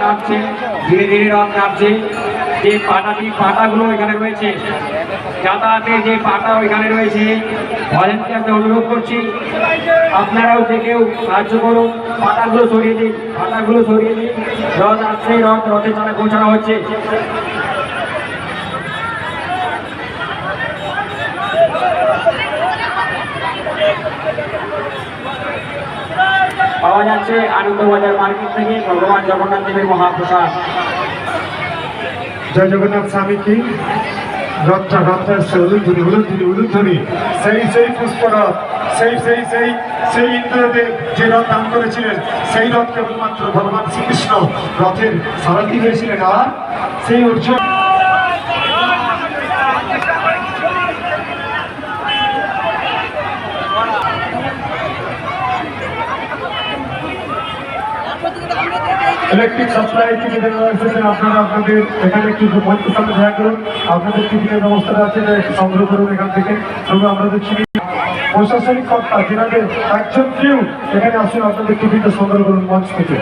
নামছে, ধীরে ধীরে রথ নামছে। যে পাটাগুলো এখানে রয়েছে, যাতায়াতের যে পাটা ওইখানে রয়েছে, ভলেন্টিয়ারকে অনুরোধ করছি আপনারাও যে কেউ সাহায্য করুন, পাটাগুলো সরিয়ে দিন, পাটাগুলো সরিয়ে দিন। রথ আসছে, রথে চালা পৌঁছানো হচ্ছে। পাওয়া যাচ্ছে আনন্দবাজার মার্কেট থেকে ভগবান জগন্নাথ দেবের মহাপ্রসাদ। জয় জগন্নাথ স্বামী কি রথটা এসছে, উলুধ্বনি সেই পুষ্পরথ, সেই ইন্দ্রদেব যে রথ দান করেছিলেন, সেই রথ কেবলমাত্র ভগবান শ্রীকৃষ্ণ রথের সারথি হয়েছিলেন। আর সেই অর্জুন ইলেকট্রিক সাপ্লাই থেকে এসেছেন আপনারা, আপনাদের এখানে একটু মঞ্চের সামনে দেখা করুন, আপনাদের টিফিনের ব্যবস্থাটা আছে, একটু সংগ্রহ করুন এখান থেকে। তবে আমরা দেখছি প্রশাসনিক কর্তা যেনাদের একজন কেউ এখানে আসুন, আপনাদের টিফিনটা সংগ্রহ করুন মঞ্চ থেকে।